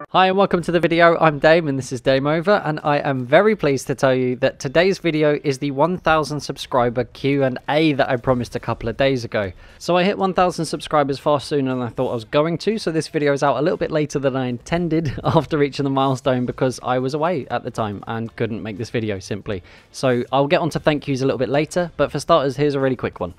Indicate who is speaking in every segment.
Speaker 1: Hi and welcome to the video. I'm Dame and this is Dame Over, and I am very pleased to tell you that today's video is the 1000 subscriber Q&A that I promised a couple of days ago. So I hit 1000 subscribers far sooner than I thought I was going to, so this video is out a little bit later than I intended after reaching the milestone because I was away at the time and couldn't make this video simply. So I'll get on to thank yous a little bit later, but for starters here's a really quick one.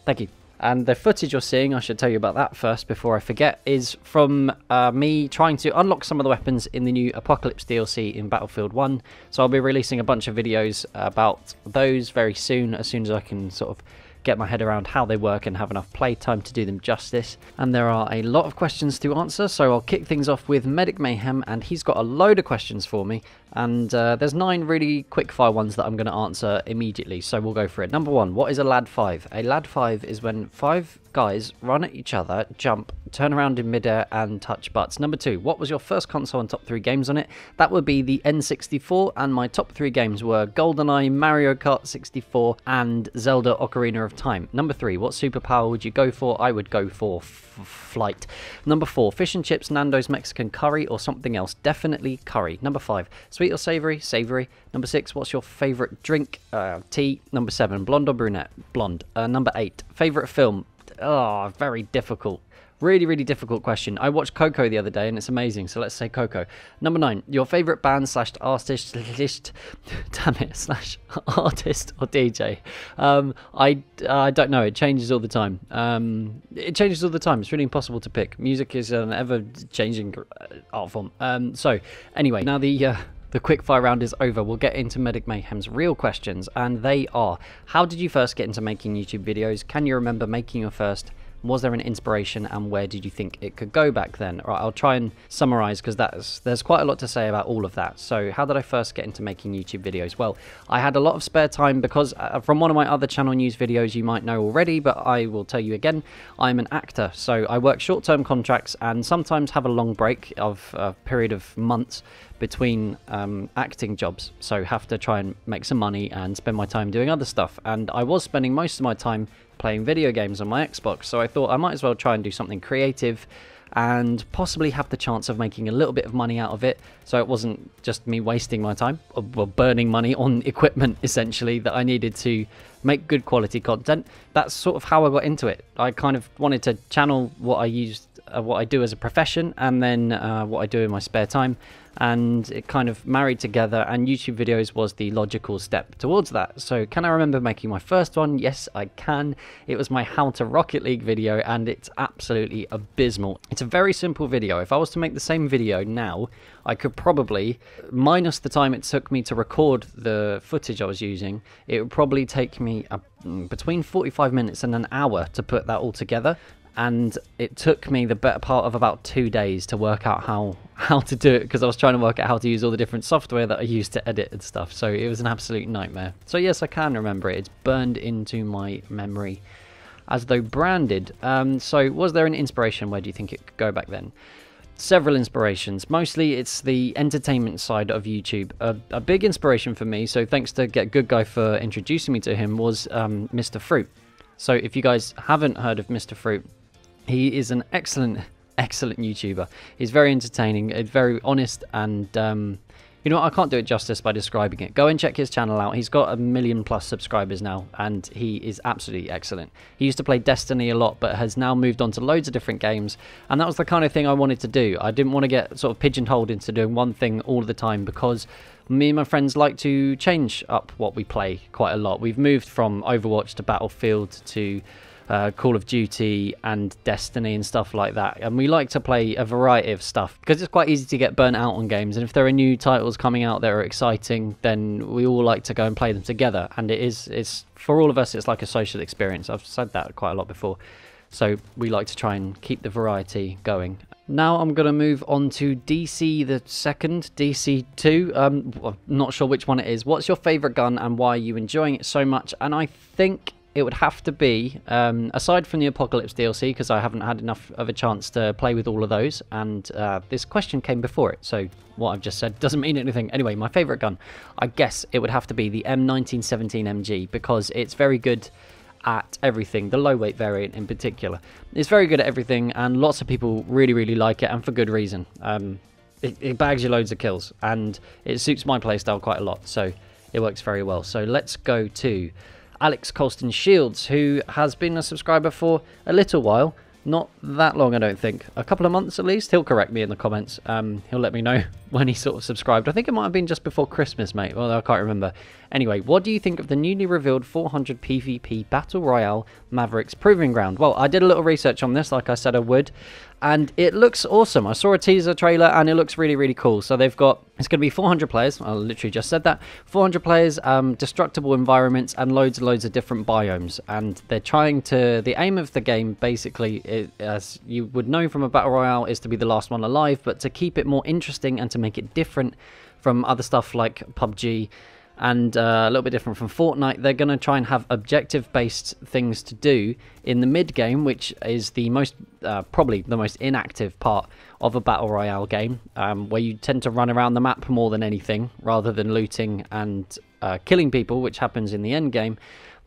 Speaker 1: Thank you. And the footage you're seeing, I should tell you about that first before I forget, is from me trying to unlock some of the weapons in the new Apocalypse DLC in Battlefield 1. So I'll be releasing a bunch of videos about those very soon, as soon as I can sort of get my head around how they work and have enough playtime to do them justice. And there are a lot of questions to answer, so I'll kick things off with Medic Mayhem, and he's got a load of questions for me. And there's 9 really quick-fire ones that I'm going to answer immediately, so we'll go for it. Number 1, what is a Lad 5? A Lad 5 is when 5 guys run at each other, jump, turn around in midair, and touch butts. Number 2, what was your first console and top 3 games on it? That would be the N64, and my top 3 games were GoldenEye, Mario Kart 64, and Zelda Ocarina of Time. Number 3, what superpower would you go for? I would go for flight. Number 4, fish and chips, Nando's Mexican curry, or something else? Definitely curry. Number 5, sweet or savoury? Savoury. Number 6, what's your favourite drink? Tea. Number 7, blonde or brunette? Blonde. Number 8, favourite film? Oh, very difficult. Really difficult question. I watched Coco the other day and it's amazing, so let's say Coco. Number 9, your favourite band slash artist, damn it, slash artist or DJ? I don't know, it changes all the time. It's really impossible to pick. Music is an ever-changing art form. So, anyway, now the quickfire round is over. We'll get into Medic Mayhem's real questions, and they are: how did you first get into making YouTube videos? Can you remember making your first? Was there an inspiration, and where did you think it could go back then? Right, I'll try and summarize because there's quite a lot to say about all of that. So how did I first get into making YouTube videos? Well, I had a lot of spare time because from one of my other channel news videos you might know already, but I will tell you again, I'm an actor. So I work short-term contracts and sometimes have a long break of a period of months between acting jobs, so have to try and make some money and spend my time doing other stuff. And I was spending most of my time playing video games on my Xbox, so I thought I might as well try and do something creative and possibly have the chance of making a little bit of money out of it, so it wasn't just me wasting my time or burning money on equipment essentially that I needed to make good quality content. That's sort of how I got into it. I kind of wanted to channel what I do as a profession and then what I do in my spare time, and it kind of married together, and YouTube videos was the logical step towards that. So can I remember making my first one? Yes, I can. It was my How to Rocket League video, and it's absolutely abysmal. It's a very simple video. If I was to make the same video now, I could probably, minus the time it took me to record the footage I was using, it would probably take me between 45 minutes and an hour to put that all together. And it took me the better part of about 2 days to work out how to do it, because I was trying to work out how to use all the different software that I used to edit and stuff. So it was an absolute nightmare. So yes, I can remember it. It's burned into my memory as though branded. So was there an inspiration? Where do you think it could go back then? Several inspirations. Mostly it's the entertainment side of YouTube. A big inspiration for me, so thanks to Get Good Guy for introducing me to him, was Mr. Fruit. So if you guys haven't heard of Mr. Fruit, he is an excellent YouTuber. He's very entertaining, very honest, and you know what, I can't do it justice by describing it. Go and check his channel out. He's got 1 million+ subscribers now, and he is absolutely excellent. He used to play Destiny a lot, but has now moved on to loads of different games, and that was the kind of thing I wanted to do. I didn't want to get sort of pigeonholed into doing one thing all the time, because me and my friends like to change up what we play quite a lot. We've moved from Overwatch to Battlefield to Call of Duty and Destiny and stuff like that, and we like to play a variety of stuff because it's quite easy to get burnt out on games, and if there are new titles coming out that are exciting, then we all like to go and play them together. And it's for all of us, it's like a social experience. I've said that quite a lot before, so we like to try and keep the variety going. Now I'm going to move on to DC the second, DC 2. I'm not sure which one it is. What's your favourite gun and why are you enjoying it so much? And I think it would have to be, aside from the Apocalypse DLC, because I haven't had enough of a chance to play with all of those, and this question came before it, so what I've just said doesn't mean anything. Anyway, my favourite gun, I guess it would have to be the M1917 MG, because it's very good at everything. The low weight variant in particular, it's very good at everything, and lots of people really like it, and for good reason. It bags you loads of kills, and it suits my playstyle quite a lot, so it works very well. So let's go to Alex Colston Shields, who has been a subscriber for a little while. Not that long, I don't think. A couple of months at least. He'll correct me in the comments. He'll let me know when he sort of subscribed. I think it might have been just before Christmas, mate. Well, I can't remember. Anyway, what do you think of the newly revealed 400 PvP Battle Royale Mavericks Proving Ground? Well, I did a little research on this, like I said I would, and it looks awesome. I saw a teaser trailer, and it looks really cool. So they've got, it's going to be 400 players. I literally just said that. 400 players, destructible environments, and loads of different biomes. And they're trying to, the aim of the game, basically, as you would know from a Battle Royale, is to be the last one alive, but to keep it more interesting and to make it different from other stuff like PUBG, and a little bit different from Fortnite. They're going to try and have objective-based things to do in the mid-game, which is the most, probably the most inactive part of a Battle Royale game, where you tend to run around the map more than anything, rather than looting and killing people, which happens in the end game.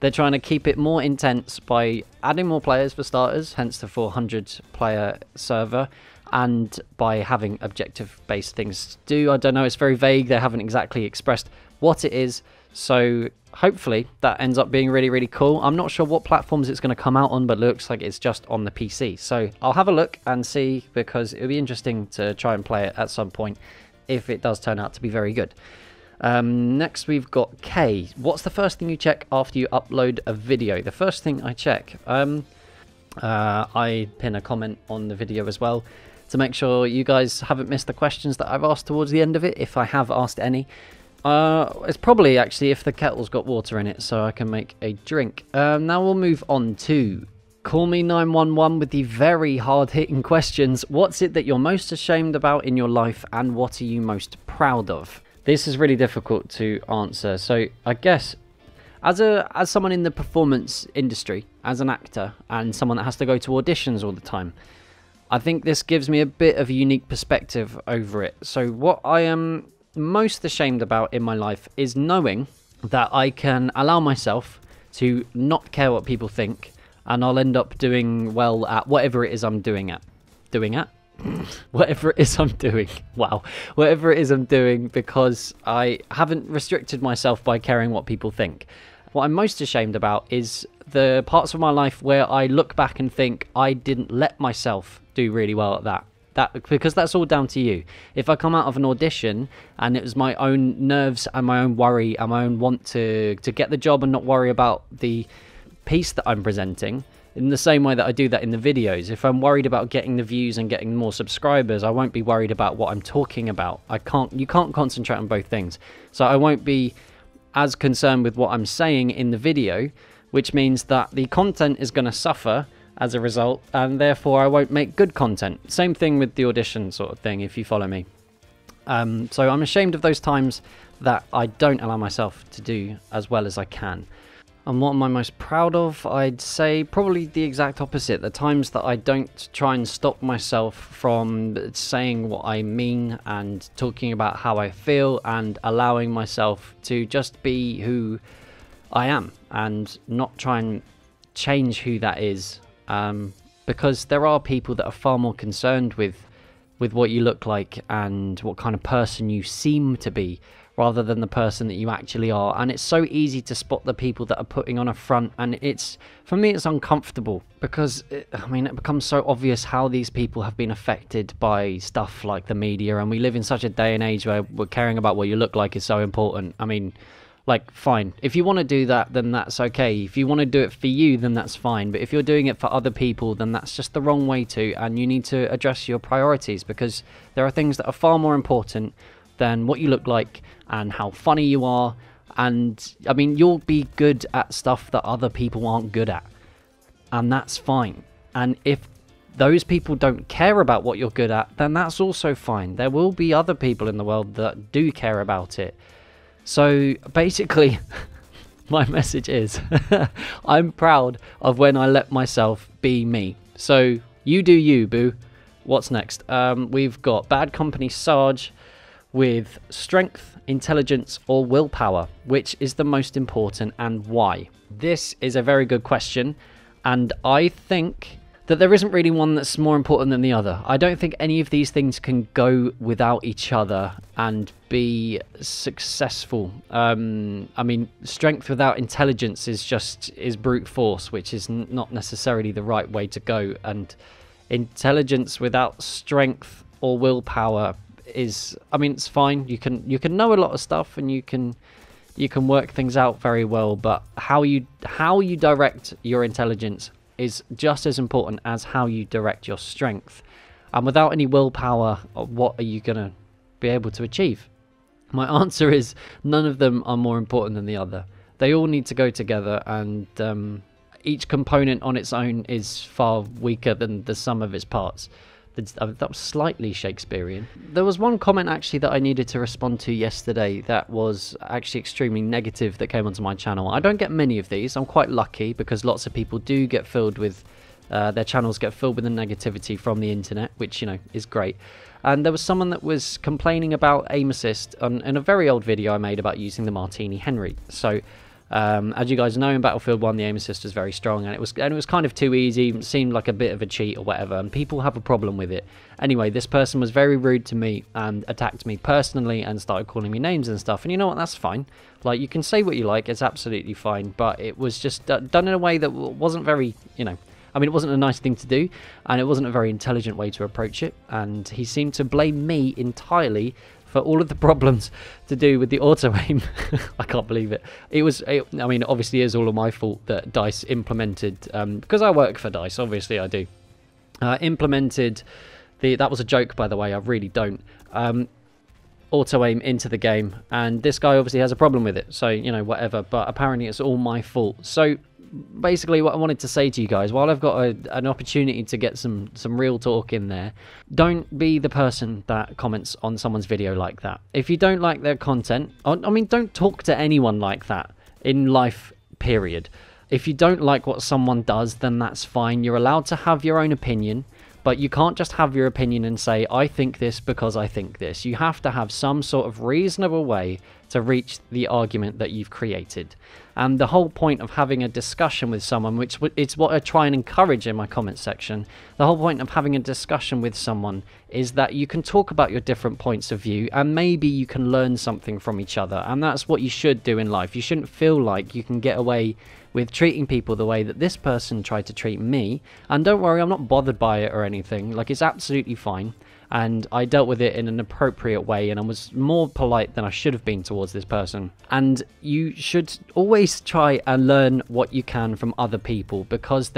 Speaker 1: They're trying to keep it more intense by adding more players for starters, hence the 400-player server, and by having objective-based things to do. I don't know, it's very vague. They haven't exactly expressed what it is, so hopefully that ends up being really cool. I'm not sure what platforms it's going to come out on, but it looks like it's just on the PC. So I'll have a look and see, because it'll be interesting to try and play it at some point if it does turn out to be very good. Next we've got Kay. What's the first thing you check after you upload a video? The first thing I check, I pin a comment on the video as well to make sure you guys haven't missed the questions that I've asked towards the end of it, if I have asked any. It's probably actually if the kettle's got water in it, so I can make a drink. Now we'll move on to Call Me 911 with the very hard-hitting questions. What's it that you're most ashamed about in your life, and what are you most proud of? This is really difficult to answer. So I guess as someone in the performance industry, as an actor, and someone that has to go to auditions all the time, I think this gives me a bit of a unique perspective over it. So what I am most ashamed about in my life is knowing that I can allow myself to not care what people think, and I'll end up doing well at whatever it is I'm doing at. Whatever it is I'm doing. Wow. Whatever it is I'm doing, because I haven't restricted myself by caring what people think. What I'm most ashamed about is the parts of my life where I look back and think I didn't let myself do really well at that. Because that's all down to you. If I come out of an audition and it was my own nerves and my own worry and my own want to get the job and not worry about the piece that I'm presenting, in the same way that I do that in the videos, if I'm worried about getting the views and getting more subscribers, I won't be worried about what I'm talking about. You can't concentrate on both things. So I won't be as concerned with what I'm saying in the video, which means that the content is going to suffer as a result, and therefore I won't make good content. Same thing with the audition sort of thing, if you follow me. So I'm ashamed of those times that I don't allow myself to do as well as I can. And what am I most proud of? I'd say probably the exact opposite. The times that I don't try and stop myself from saying what I mean and talking about how I feel, and allowing myself to just be who I am and not try and change who that is. Because there are people that are far more concerned with what you look like and what kind of person you seem to be, rather than the person that you actually are. And it's so easy to spot the people that are putting on a front, and for me it's uncomfortable, because it becomes so obvious how these people have been affected by stuff like the media, and we live in such a day and age where caring about what you look like is so important. I mean, like, fine, if you want to do that, then that's okay. If you want to do it for you, then that's fine. But if you're doing it for other people, then that's just the wrong way to, and you need to address your priorities, because there are things that are far more important than what you look like and how funny you are. And I mean, you'll be good at stuff that other people aren't good at, and that's fine. And if those people don't care about what you're good at, then that's also fine. There will be other people in the world that do care about it. So basically my message is I'm proud of when I let myself be me. So you do you, boo. What's next? We've got Bad Company Sarge. with strength, intelligence, or willpower? Which is the most important and why? This is a very good question, and I think that there isn't really one that's more important than the other. I don't think any of these things can go without each other and be successful. I mean, strength without intelligence is brute force, which is not necessarily the right way to go, and intelligence without strength or willpower is, I mean, it's fine. You can know a lot of stuff and you can work things out very well, but how you direct your intelligence is just as important as how you direct your strength. And without any willpower, what are you going to be able to achieve? My answer is none of them are more important than the other. They all need to go together, and each component on its own is far weaker than the sum of its parts. That was slightly Shakespearean. There was one comment actually that I needed to respond to yesterday that was actually extremely negative that came onto my channel. I don't get many of these. I'm quite lucky because lots of people do get filled with, their channels get filled with the negativity from the internet, which, you know, is great. And there was someone that was complaining about aim assist in a very old video I made about using the Martini Henry. So, as you guys know, in Battlefield 1, the aim assist was very strong, and it was kind of too easy. It seemed like a bit of a cheat or whatever, and people have a problem with it. Anyway, this person was very rude to me and attacked me personally and started calling me names and stuff. And you know what? That's fine. Like, you can say what you like. It's absolutely fine. But it was just done in a way that wasn't very, you know, I mean, it wasn't a nice thing to do, and it wasn't a very intelligent way to approach it. And he seemed to blame me entirely for all of the problems to do with the auto aim. I can't believe it. I mean, obviously it is all of my fault that DICE implemented, because I work for DICE, obviously I do, implemented that was a joke, by the way, I really don't, auto aim into the game, and this guy obviously has a problem with it, so, you know, whatever, but apparently it's all my fault. So basically what I wanted to say to you guys, while I've got an opportunity to get some real talk in there, don't be the person that comments on someone's video like that. If you don't like their content, I mean, don't talk to anyone like that in life, period. If you don't like what someone does, then that's fine. You're allowed to have your own opinion, but you can't just have your opinion and say, I think this because I think this. You have to have some sort of reasonable way to reach the argument that you've created. And the whole point of having a discussion with someone, which it's what I try and encourage in my comment section, the whole point of having a discussion with someone is that you can talk about your different points of view and maybe you can learn something from each other. And that's what you should do in life. You shouldn't feel like you can get away with treating people the way that this person tried to treat me. And don't worry, I'm not bothered by it or anything. Like, it's absolutely fine. And I dealt with it in an appropriate way, and I was more polite than I should have been towards this person. And you should always try and learn what you can from other people, because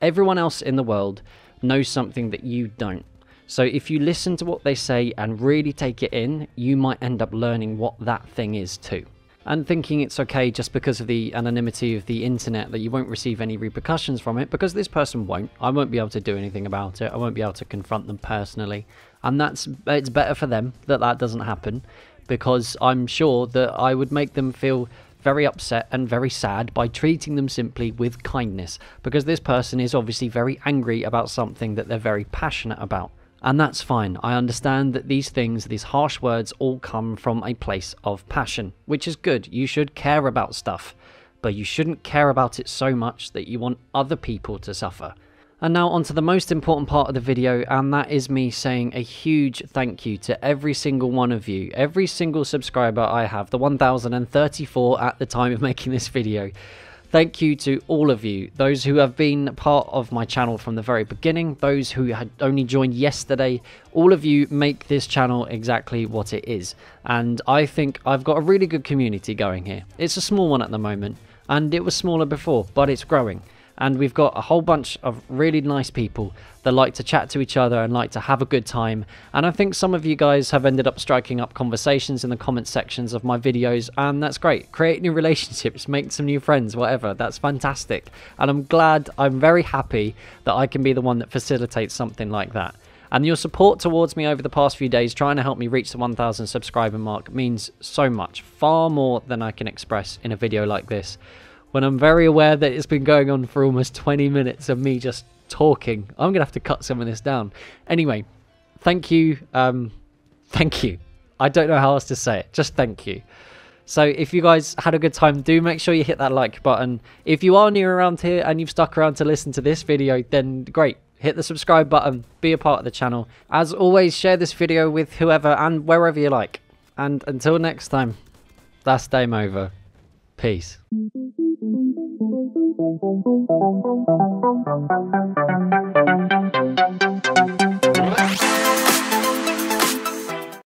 Speaker 1: everyone else in the world knows something that you don't. So if you listen to what they say and really take it in, you might end up learning what that thing is too. And thinking it's okay just because of the anonymity of the internet that you won't receive any repercussions from it, because this person won't. I won't be able to do anything about it. I won't be able to confront them personally. And it's better for them that doesn't happen, because I'm sure that I would make them feel very upset and very sad by treating them simply with kindness, because this person is obviously very angry about something that they're very passionate about. And that's fine. I understand that these things, these harsh words, all come from a place of passion, which is good. You should care about stuff, but you shouldn't care about it so much that you want other people to suffer. And now onto the most important part of the video, and that is me saying a huge thank you to every single one of you, every single subscriber I have, the 1,034 at the time of making this video. Thank you to all of you, those who have been part of my channel from the very beginning, those who had only joined yesterday. All of you make this channel exactly what it is, and I think I've got a really good community going here. It's a small one at the moment, and it was smaller before, but it's growing. And we've got a whole bunch of really nice people that like to chat to each other and like to have a good time. And I think some of you guys have ended up striking up conversations in the comment sections of my videos, and that's great. Create new relationships, make some new friends, whatever. That's fantastic. And I'm very happy that I can be the one that facilitates something like that. And your support towards me over the past few days, trying to help me reach the 1,000 subscriber mark, means so much, far more than I can express in a video like this. When I'm very aware that it's been going on for almost 20 minutes of me just talking. I'm going to have to cut some of this down. Anyway, thank you. Thank you. I don't know how else to say it. Just thank you. So if you guys had a good time, do make sure you hit that like button. If you are new around here and you've stuck around to listen to this video, then great. Hit the subscribe button, be a part of the channel. As always, share this video with whoever and wherever you like. And until next time, that's Game Over. Peace.